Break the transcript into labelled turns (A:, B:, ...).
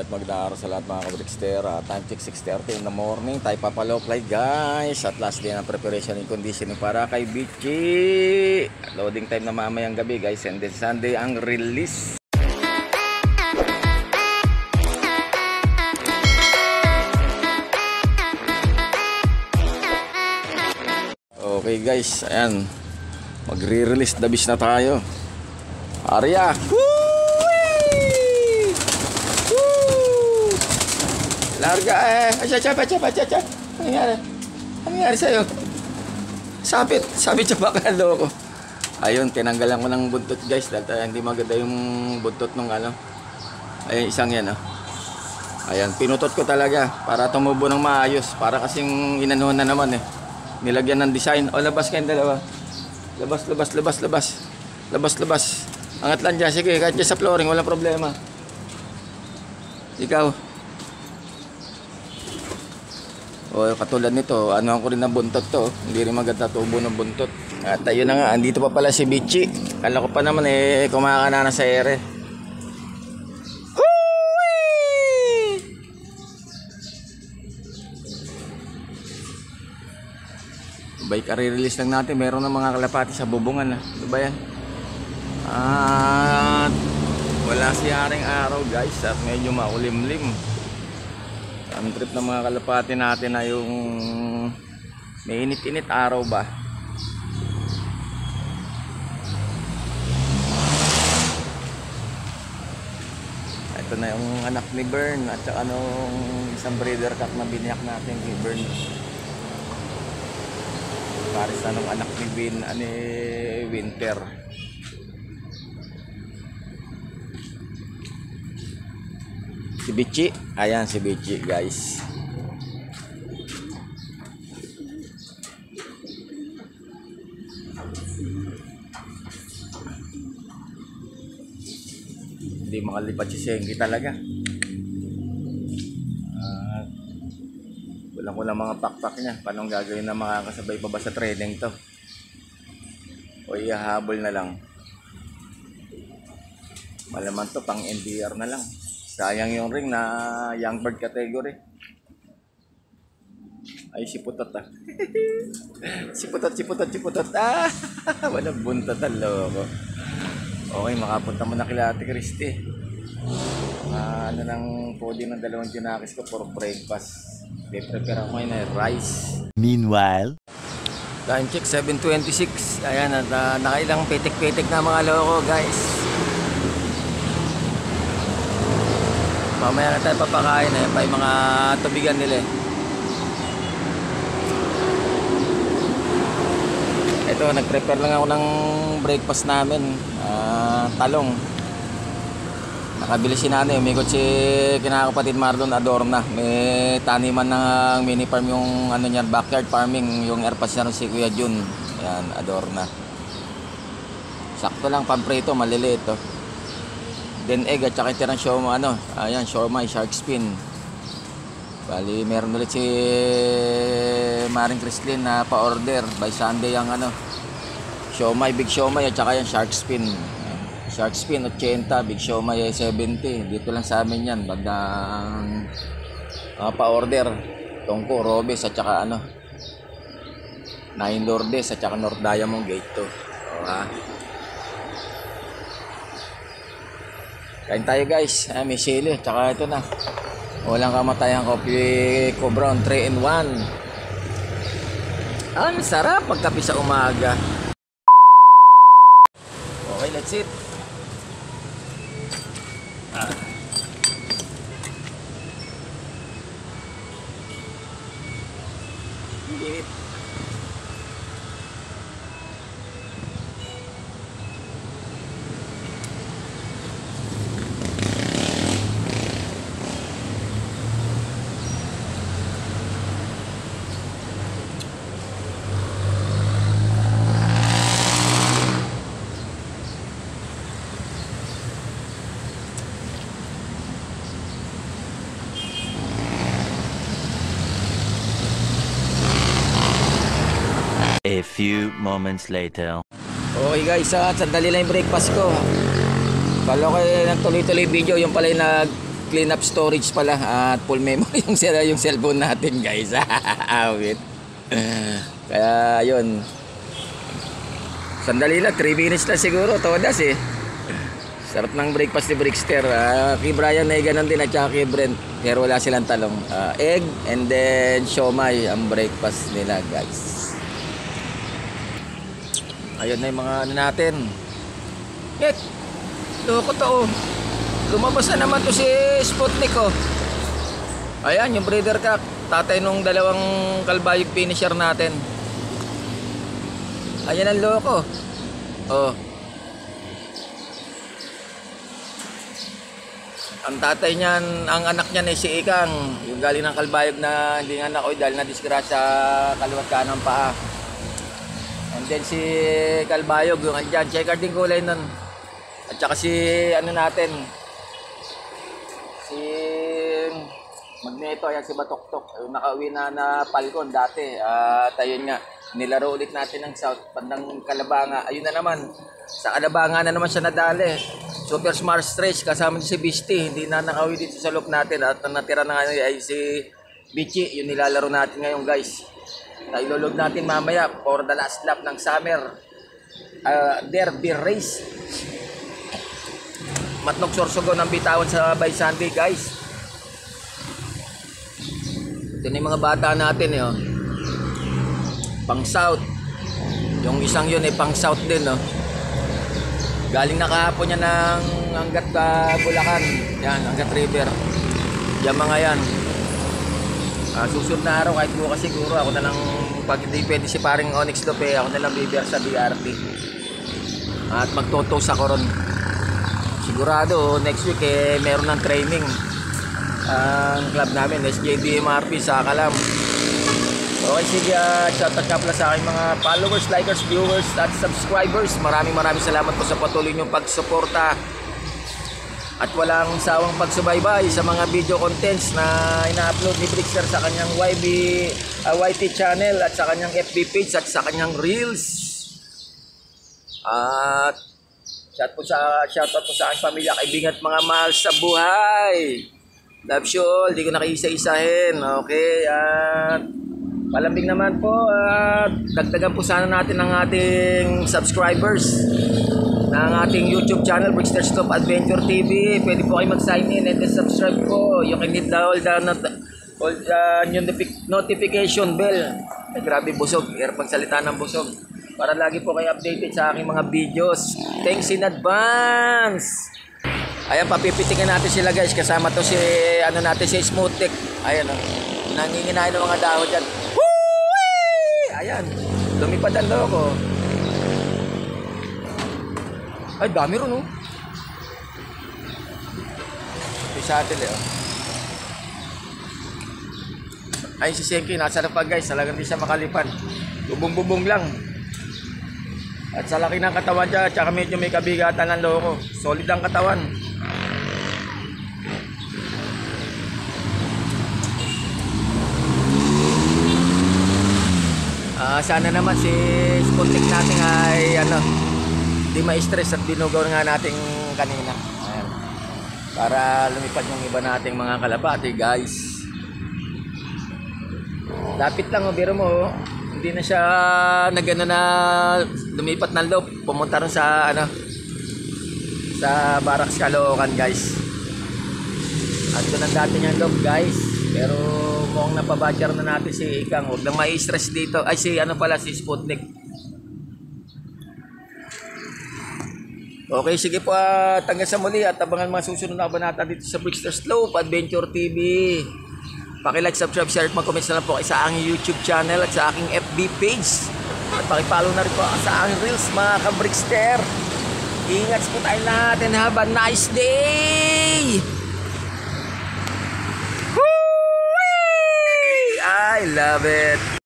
A: at magandang araw sa lahat mga kabrikstera. Time check 6:30 in the morning. Tayo papalow flight guys. At last day ng preparation and conditioning para kay Bichi. Loading time na mamayang gabi guys. And then Sunday ang release. Okay guys, ayan. Magre-release the beach na tayo. Arya! Larga acha. Ano nangyari sa'yo? Sabit sa bakalo ko. Ayun, tinanggalan ko ng buntot guys. Dahil hindi maganda yung buntot ng ano. Ay, isang yan Ayan, pinutot ko talaga para tumubo ng maayos. Para kasing inanuhan na naman nilagyan ng design. O, labas kayong dalawa. Labas. Angat lang dyan. Sige, kahit dyan sa flooring, walang problema. Ikaw. O, katulad nito, ano ko rin ng buntot to. Hindi rin maganda tubo ng buntot. At ayun na nga, andito pa pala si Bichi. Kala ko pa naman kumakana na sa ere. Bike re-release lang natin. Meron ng mga kalapati sa bubungan. Ano ba yan? At wala siyaring araw guys. At medyo maulimlim. Ang trip ng mga kalapati natin na yung may init-init araw ba. Ito na yung anak ni Bern at saka nung isang breeder cat na biniyak natin kay Bern. Paris na nung anak ni Winter. Si Bichi, ayan si Bichi guys. Hindi makalipad si Sengi talaga. Kulang mga pakpak niya. Paano gagawin na makakasabay pa ba sa training to? O ihahabol na lang. Malaman to pang NDR na lang. Sayang yung ring na young bird category. Ay, siputot siputot. Walang buntot ang loko. Okay, makapunta mo na kila Ate Christy. Ano nang pwede ng dalawang tinakis ko for breakfast. Prepare ako ngayon rice.
B: Meanwhile,
A: time check 7:26. Ayan, at nakailang pitik-pitik na mga loko guys. Mamaya na tayo papakain pa yung mga tubigan nila Ito, nag-prepare lang ako ng breakfast namin. Talong. Nakabili si nanay. Umikot si kinakapatid Mardon Adorna. May taniman ng mini farm yung ano niya, backyard farming. Yung airpads niya si Kuya Jun. Ayan, Adorna. Sakto lang, pamprito, maliliit Then egg at saka itirang siomai, ayan, siomai, shark fin. Bali, meron ulit si Maring Chrislyn na pa-order by Sunday ang siomai, big siomai at saka yung shark fin. Shark fin 80, big siomai 70. Dito lang sa amin yan, bagdang pa-order. Tongko, Robes at saka Nine Lourdes at saka North Diamond Gate 2. Kain tayo guys. May sili. Tsaka ito na. Walang kamatayang coffee ko brown 3-in-1. Ang sarap pagkape sa umaga. Okay, let's eat. Init.
B: a few moments later.
A: Okay guys, sandali lang yung breakfast ko. Kala ko nagtuloy-tuloy video, yung pala yung clean up storage pala at full memory yung cellphone natin, guys. Wait. Kaya yun. Sandali lang, 3 minutes na siguro. Todas eh. Sarap ng breakfast ni Brickster. Kay Brian ay ganun din at saka kay Brent. Pero wala silang talong. Egg and then siomay ang breakfast nila, guys. Ayun na yung mga ano natin. Ngek! Loko to oh. Lumabas na naman to si Sputnik oh. Ayan yung breeder cock. Tatay nung dalawang kalbayog finisher natin. Ayan ang loko. Oh. Ang tatay niyan, ang anak niyan ay si Ikang. Yung galing ng kalbayog na hindi nga nakoy dahil na-disgrasya sa kaliwat kanang paa. And then si kalbayog, yung andyan, checker din kulay nun. At saka si ano natin, si Magneto, ayan si Batoktok. Yung nakauwi na Falcon dati. At ayun nga, nilaro ulit natin ng South, bandang Kalabanga. Ayun na naman, sa Kalabanga na naman siya nadali. Super Smart Stretch, kasama si Bisti. Hindi na nakauwi dito sa loop natin. At ang natira na nga ay si Bichi. Yung nilalaro natin ngayon, guys. Na ilulog natin mamaya for the last lap ng summer derby race. Matnog Sorsogon ang bitawan sa by Sunday, guys. Ito na yung mga bata natin eh, oh. Pang South. Yung isang yun eh pang South din oh. Galing na kahapon yan ng hanggat Bulacan. Yan, hanggat River. Yan mga yan. Susunod na araw kahit bukas siguro ako na lang, pag hindi pwede si paring Onyx Lope, ako na lang bibiyak sa BRT. At magtotos ako ron. Sigurado next week eh meron ng training ang club namin, SJB MRP sa Kalam. Okay, sige, shoutout ka pala sa aking mga followers, likers, viewers at subscribers. Maraming salamat po sa patuloy niyong pagsuporta at walang sawang pagsubaybay sa mga video contents na ina-upload ni Brickster sa kanyang YT channel at sa kanyang FB page at sa kanyang Reels. At shoutout po sa aking pamilya, kaibigan at mga mahal sa buhay. Love you all, di ko nakiisa-isahin. Okay, at palambing naman po at dagdagan po sana natin ang ating subscribers ng ating YouTube channel, Brickster Stop Adventure TV. Pwede po kayo mag-sign in and subscribe po. You can hit the notification bell. Ay, grabe busog, hirap magsalita ng busog. Para lagi po kayo updated sa aking mga videos. Thanks in advance. Ayan, papipitikin natin sila, guys. Kasama to si ano natin, si Smoothtek. Ayan oh. Nanginginain ng mga dahon dyan. Ayan, lumipad ang loko. Ay, dami ron oh. Shuttle eh oh. Ayun si Senki, nasa lapag, guys. Talagang di siya makalipad. Bubong-bubong lang. At sa laki ng katawan dyan, tsaka medyo may kabigatan ng loko. Solid ang katawan. Sana naman si Sputnik natin ay di ma-stress at dinugaw nga natin kanina. Ayan. Para lumipad yung iba nating mga kalapati, guys. Lapit lang biro mo. Hindi na siya nagano na lumipat ng loob. Pumunta rin sa sa Barracks Caloocan, guys. At doon ang dati niyang loob, guys. Pero mukhang napabadger na natin si Ikang. Huwag lang mai-stress dito. Ay, si Sputnik. Okay, sige po. Hanggang sa muli at abangan mga susunod na kabanata dito sa Brickster Slope Adventure TV. Paki-like, subscribe, share at mag-comments na lang po sa aking YouTube channel at sa aking FB page. At paki-follow na rin po sa aking Reels, mga ka-Brickster. Ingat po tayo lahat and have a nice day! I love it.